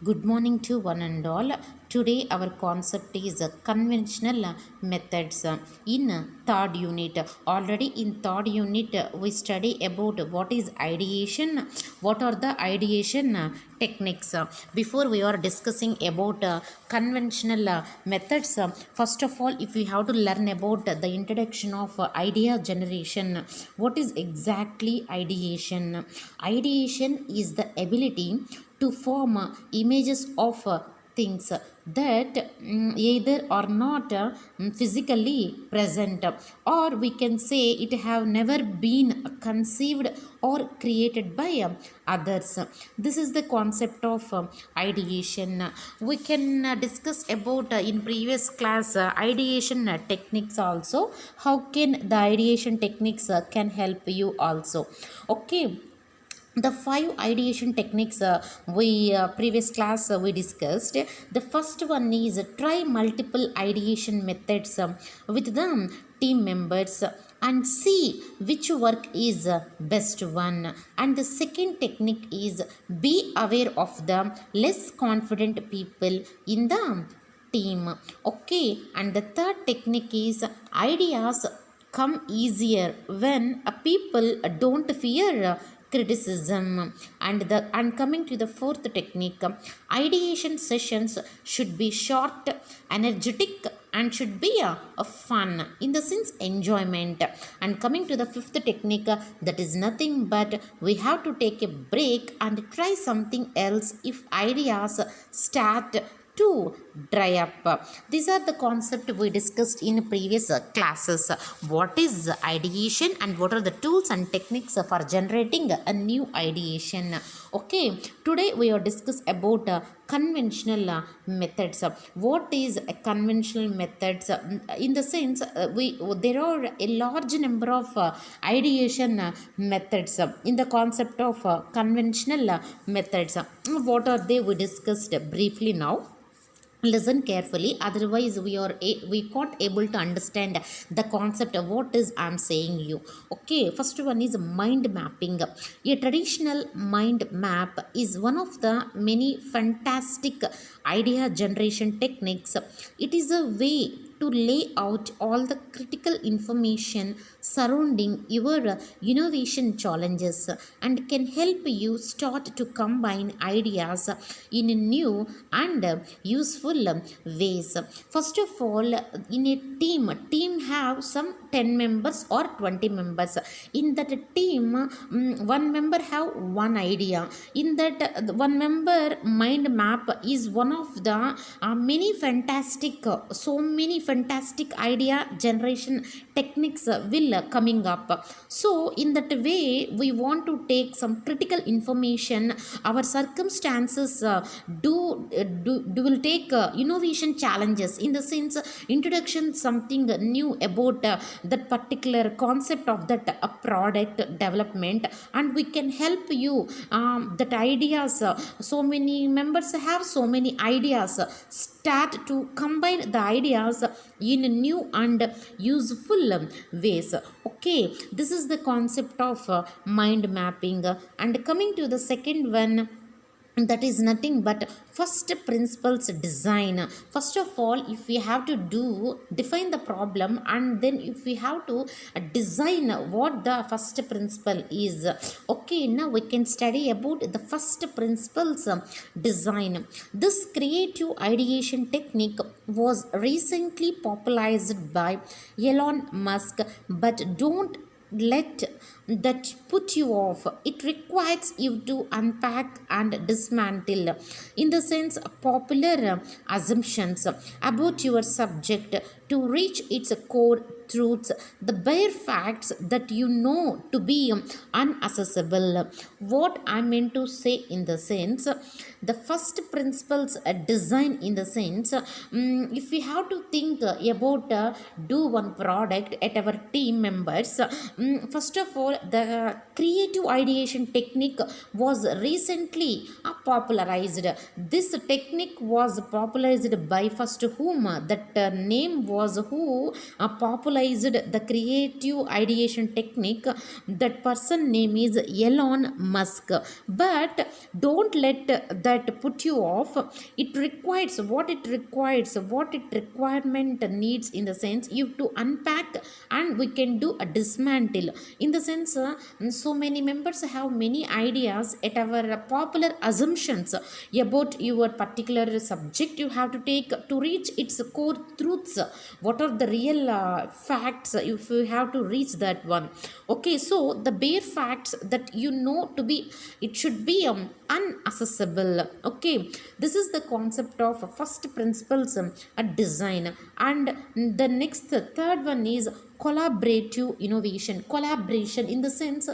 Good morning to one and all. Today our concept is conventional methods in third unit. Already in third unit we study about what is ideation, what are the ideation techniques. Before we are discussing about conventional methods, first of all if we have to learn about the introduction of idea generation, what is exactly ideation? Ideation is the ability to form images of things that either are not physically present, or we can say it have never been conceived or created by others. This is the concept of ideation. We can discuss about in previous class ideation techniques also. How can the ideation techniques can help you also? Okay, the five ideation techniques we previous class we discussed. The first one is try multiple ideation methods with the team members and see which work is best one. And the second technique is be aware of the less confident people in the team. Okay, and the third technique is ideas come easier when people don't fear criticism. And coming to the fourth technique, ideation sessions should be short, energetic, and should be a fun in the sense enjoyment. And coming to the fifth technique, that is nothing but we have to take a break and try something else if ideas start to dry up. These are the concept we discussed in previous classes. What is ideation and what are the tools and techniques for generating a new ideation? Okay, today we are discuss about conventional methods. What is a conventional methods? In the sense, we there are a large number of ideation methods in the concept of conventional methods. What are they? We discussed briefly now. Listen carefully, otherwise we can't able to understand the concept of what is I'm saying you. Okay, first one is mind mapping. A traditional mind map is one of the many fantastic idea generation techniques. It is a way to lay out all the critical information surrounding your innovation challenges and can help you start to combine ideas in new and useful ways. First of all, in a team have some 10 members or 20 members. In that team, one member have one idea. In that one member mind map is one of the many fantastic so many fantastic idea generation techniques will coming up. So in that way we want to take some critical information, our circumstances do will take innovation challenges in the sense introduction something new about that particular concept of that product development, and we can help you that ideas. So many members have so many ideas, start to combine the ideas in new and useful ways. Okay, this is the concept of mind mapping. And coming to the second one, that is nothing but first principles design. First of all, if we have to do define the problem, and then if we have to design what the first principle is. Okay, now we can study about the first principles design. This creative ideation technique was recently popularized by Elon Musk, but don't let that put you off. It requires you to unpack and dismantle, in the sense, popular assumptions about your subject to reach its core truths, the bare facts that you know to be unaccessible. What I meant to say in the sense, the first principles design in the sense, if we have to think about do one product at our team members, first of all all, the creative ideation technique was recently popularized. This technique was popularized by first whom? That name was who popularized the creative ideation technique. That person name is Elon Musk. But don't let that put you off. What it requirement needs, in the sense you have to unpack, and we can do a dismantle. In the sense, so many members have many ideas at our popular assumptions about your particular subject. You have to take to reach its core truths. What are the real facts, if you have to reach that one? Okay, so the bare facts that you know to be, it should be unaccessible. Okay, this is the concept of first principles at design. And the next, the third one is collaborative innovation. Collaboration, in the sense,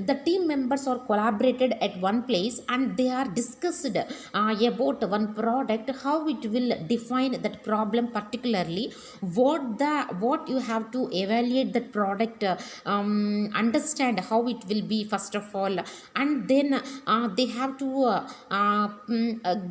the team members are collaborated at one place and they are discussed about one product, how it will define that problem particularly, what you have to evaluate that product, understand how it will be first of all, and then they have to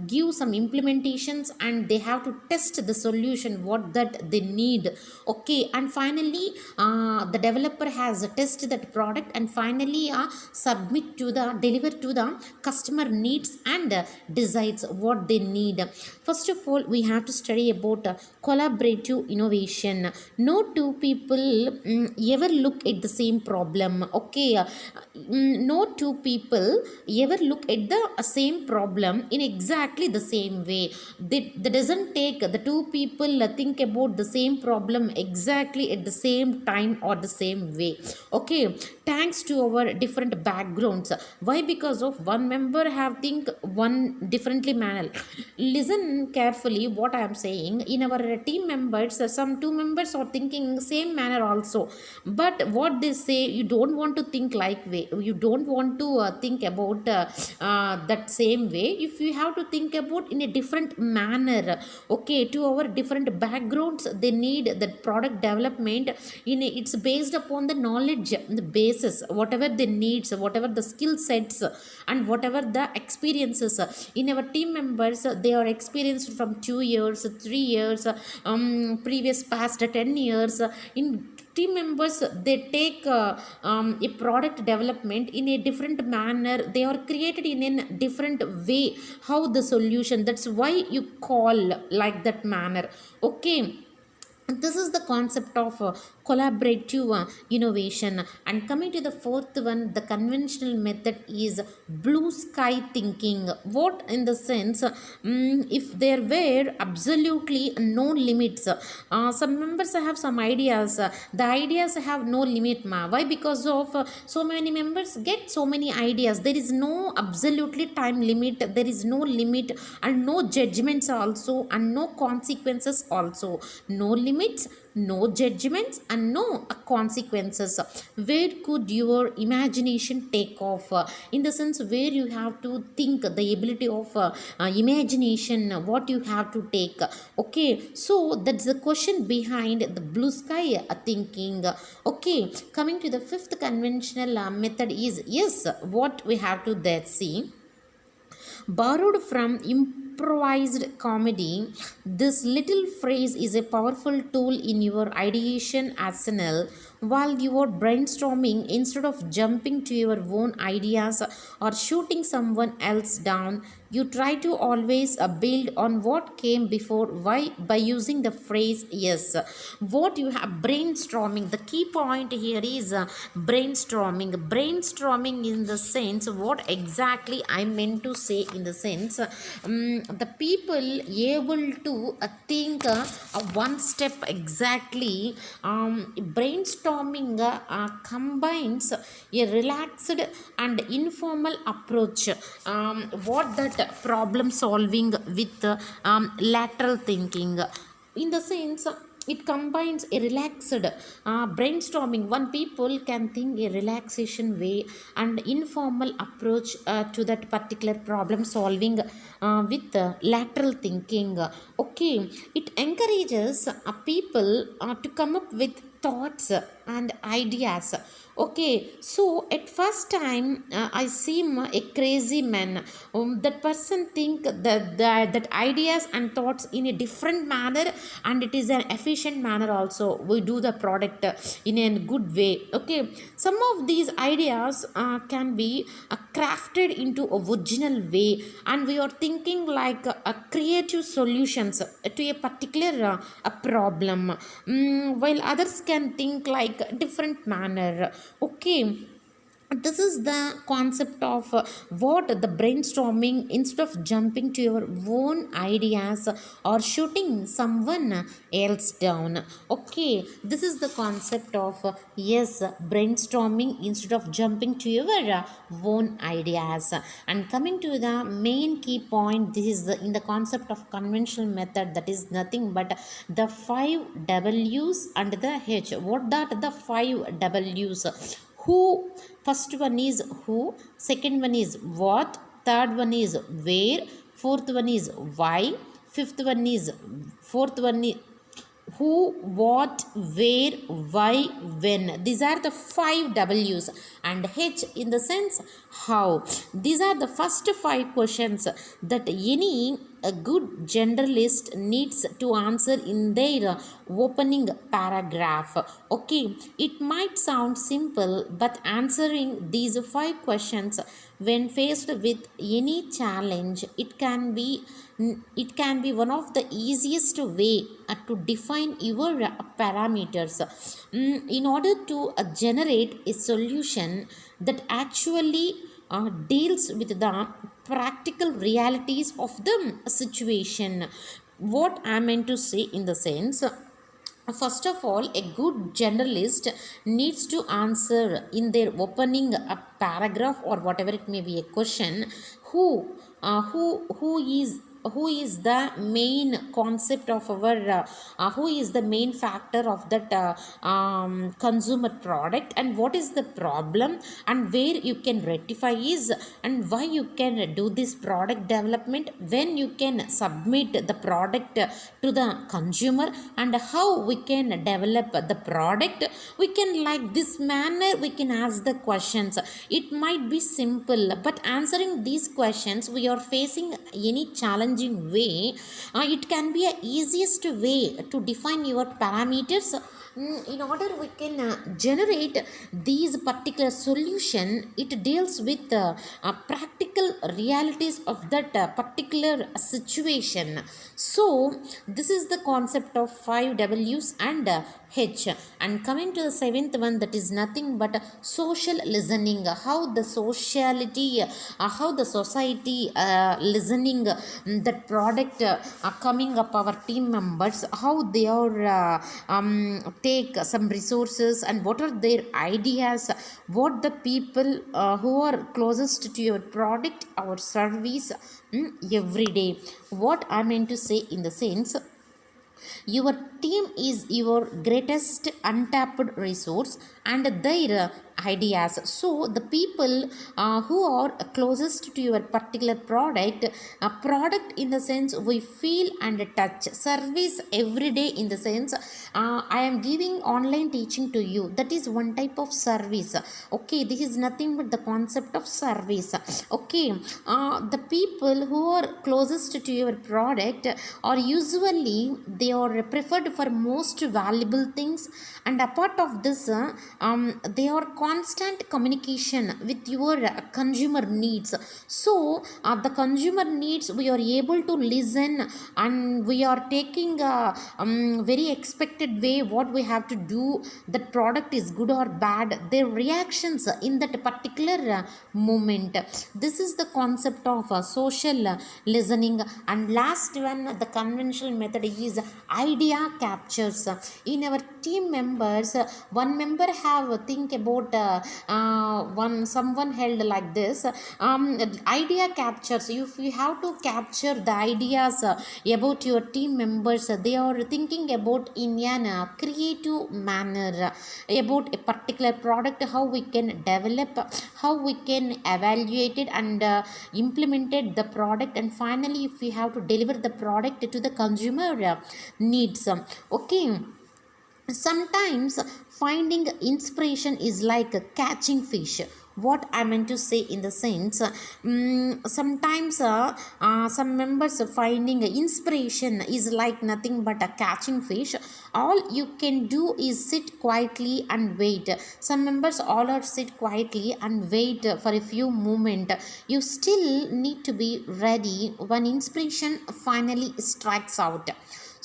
give some implementations, and they have to test the solution what that they need. Okay, and finally the developer has tested that product, and finally submit to the deliver to the customer needs and decides what they need. First of all, we have to study about collaborative innovation. No two people ever look at the same problem. Okay, no two people ever look at the same problem in exactly the same way. That doesn't take the two people think about the same problem exactly at the same time or the same way. Okay, thanks to our different backgrounds. Why? Because of one member have think one differently manner. Listen carefully what I am saying. In our team members, some two members are thinking same manner also, but what they say, you don't want to think like way, you don't want to think about that same way. If you have to think about in a different manner, okay, to our different backgrounds, they need that product development in a, it's based upon the knowledge, the basis, whatever they needs, whatever the skill sets, and whatever the experiences. In our team members, they are experienced from 2 years, 3 years, previous past 10 years. In team members, they take a product development in a different manner, they are created in a different way, how the solution, that's why you call like that manner. Okay, this is the concept of collaborative innovation. And coming to the fourth one, the conventional method is blue sky thinking. What? In the sense, if there were absolutely no limits, some members have some ideas, the ideas have no limit. Why? Because of so many members get so many ideas, there is no absolutely time limit, there is no limit, and no judgments also, and no consequences also. No limits, no judgments, and no consequences. Where could your imagination take off? In the sense, where you have to think, the ability of imagination, what you have to take. Okay, so that's the question behind the blue sky thinking. Okay, coming to the fifth conventional method is, yes, what we have to there see, borrowed from improvised comedy. This little phrase is a powerful tool in your ideation arsenal while you are brainstorming. Instead of jumping to your own ideas or shooting someone else down, you try to always build on what came before. Why? By using the phrase yes. What you have brainstorming, the key point here is brainstorming in the sense, what exactly I meant to say, in the sense, the people able to think one step exactly. Brainstorming combines a relaxed and informal approach, what that problem solving with lateral thinking. In the sense, it combines a relaxed brainstorming, one people can think a relaxation way and informal approach to that particular problem solving with lateral thinking. Okay, it encourages people to come up with thoughts and ideas. Okay, so at first time I seem a crazy man. That person think that ideas and thoughts in a different manner, and it is an efficient manner also. We do the product in a good way. Okay, some of these ideas can be crafted into a original way, and we are thinking like a creative solutions to a particular a problem, while others can think like a different manner. Okay, this is the concept of what the brainstorming. Instead of jumping to your own ideas or shooting someone else down. Okay, this is the concept of yes, brainstorming instead of jumping to your own ideas. And coming to the main key point, this is in the concept of conventional method, that is nothing but the 5 W's and the H. What that the 5 W's? Who? First one is who, second one is what, third one is where, fourth one is why, fifth one is fourth one is who, what, where, why, when. These are the 5 W's. And H in the sense how. These are the first 5 questions that any a good generalist needs to answer in their opening paragraph. Okay, it might sound simple, but answering these 5 questions when faced with any challenge, it can be one of the easiest way to define your parameters. In order to generate a solution that actually deals with the practical realities of the situation. What I meant to say in the sense, first of all, a good generalist needs to answer in their opening a paragraph or whatever it may be a question, who who is the main concept of our who is the main factor of that consumer product, and what is the problem, and where you can rectify is, and why you can do this product development, when you can submit the product to the consumer, and how we can develop the product. We can like this manner we can ask the questions. It might be simple, but answering these questions we are facing any challenging way, it can be a easiest way to define your parameters. In order we can generate these particular solution, it deals with practical realities of that particular situation. So this is the concept of 5 W's and H. And coming to the seventh one, that is nothing but social listening. How the sociality, how the society listening that product coming up our team members, how they are take some resources, and what are their ideas, what the people who are closest to your product or service every day. What I meant to say in the sense, your team is your greatest untapped resource and their ideas. So the people who are closest to your particular product, product in the sense we feel and touch, service every day in the sense I am giving online teaching to you, that is one type of service. Okay, this is nothing but the concept of service. Okay, the people who are closest to your product are usually they are preferred for most valuable things, and apart of this they are constant communication with your consumer needs. So the consumer needs we are able to listen, and we are taking a very expected way what we have to do. That product is good or bad, their reactions in that particular moment. This is the concept of social listening. And last one, the conventional method is idea captures. In our team members, one member have think about one someone held like this, idea captures. If you have to capture the ideas about your team members, they are thinking about in a creative manner about a particular product, how we can develop, how we can evaluate it and implemented the product, and finally if we have to deliver the product to the consumer needs. Okay, Sometimes finding inspiration is like catching fish. What I meant to say in the sense, sometimes some members finding inspiration is like nothing but a catching fish. All you can do is sit quietly and wait. Some members all are sit quietly and wait for a few moments. You still need to be ready when inspiration finally strikes out.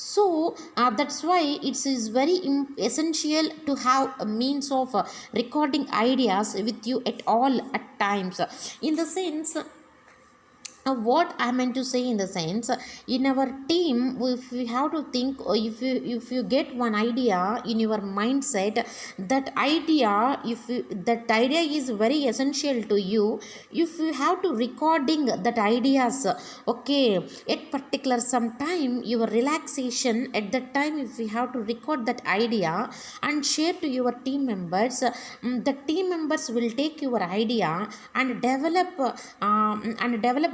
So that's why it is very essential to have a means of recording ideas with you at all at times, in the sense, what I meant to say in the sense, in our team, if we have to think, or if you get one idea in your mindset, that idea, if you, that idea is very essential to you, if you have to recording that ideas, okay, at particular some time your relaxation at that time, if you have to record that idea and share to your team members, the team members will take your idea and develop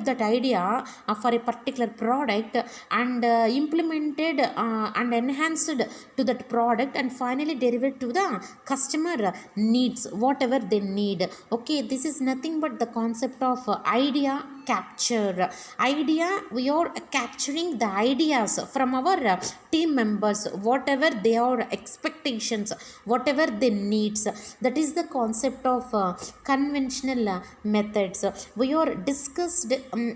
that idea for a particular product, and implemented and enhanced to that product, and finally delivered to the customer needs whatever they need. Okay, this is nothing but the concept of idea capture. Idea, we are capturing the ideas from our team members, whatever they are expectations, whatever they needs. That is the concept of conventional methods. We are discussed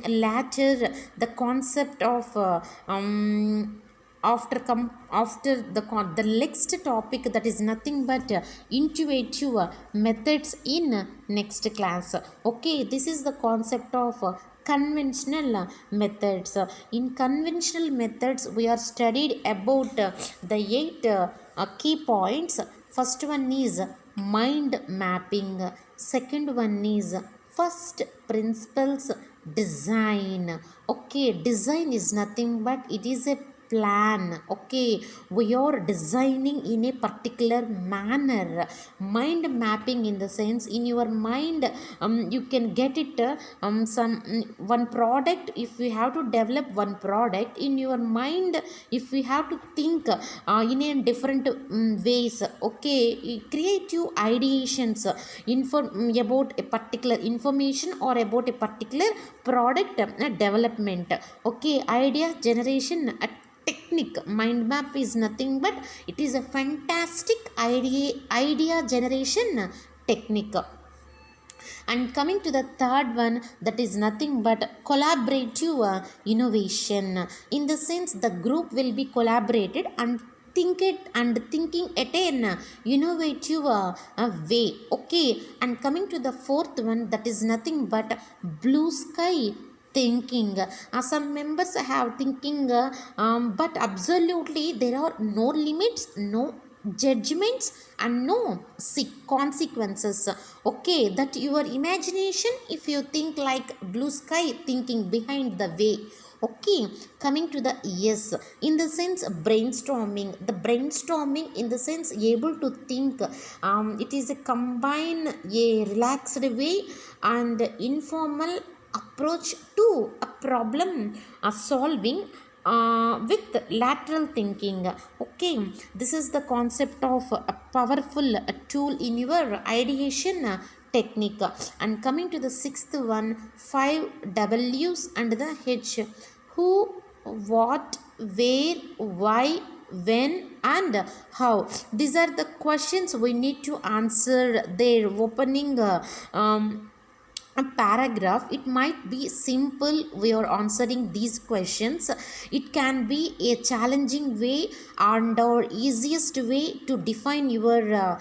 later the concept of after the next topic, that is nothing but intuitive methods in next class. Okay, this is the concept of conventional methods. In conventional methods, we are studied about the 8 key points. First one is mind mapping. Second one is first principles design. Okay, design is nothing but it is a plan. Okay, we are designing in a particular manner. Mind mapping in the sense, in your mind, you can get it, some one product, if we have to develop one product in your mind, if we have to think in a different ways. Okay, creative ideations about a particular information or about a particular product development. Okay, idea generation technique. Mind map is nothing but it is a fantastic idea generation technique. And coming to the third one, that is nothing but collaborative innovation. In the sense, the group will be collaborated and thinking at an innovative way. Okay, and coming to the fourth one, that is nothing but blue sky thinking. Some members have thinking, but absolutely there are no limits, no judgments, and no consequences. Okay, that your imagination, if you think like blue sky thinking behind the way. Okay, coming to the yes, in the sense brainstorming. The brainstorming in the sense able to think, it is a combine a relaxed way and informal approach to a problem solving with lateral thinking. Okay, this is the concept of a powerful tool in your ideation technique. And coming to the sixth one, 5 W's and the H: who, what, where, why, when, and how. These are the questions we need to answer their opening a paragraph. It might be simple, we are answering these questions. It can be a challenging way and or easiest way to define your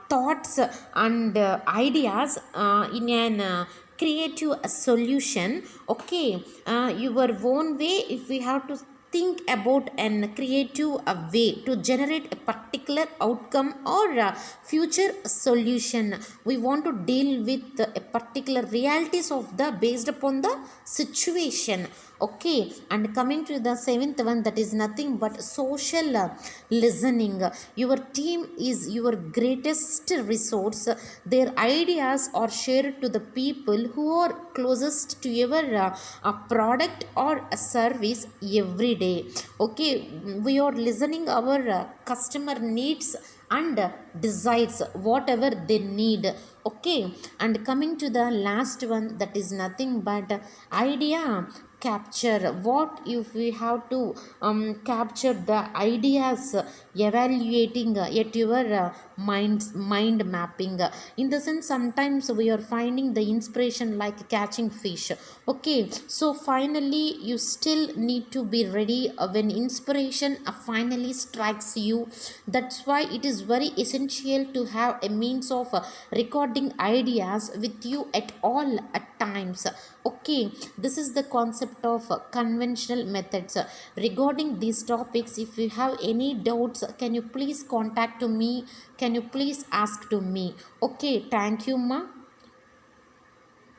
thoughts and ideas in an creative solution. Okay, your own way, if we have to think about and creative a way to generate a particular outcome or a future solution. We want to deal with a particular realities of the based upon the situation. Okay, and coming to the seventh one, that is nothing but social listening. Your team is your greatest resource. Their ideas are shared to the people who are closest to your product or a service every day. Okay, we are listening our customer needs and desires whatever they need. Okay, and coming to the last one, that is nothing but idea capture. What if we have to capture the ideas, evaluating at your mind mapping, in the sense sometimes we are finding the inspiration like catching fish. Okay, so finally you still need to be ready when inspiration finally strikes you. That's why it is very essential to have a means of recording ideas with you at all at times. Okay, this is the concept of conventional methods. Regarding these topics, if you have any doubts, can you please contact to me, can you please ask to me. Okay, thank you ma.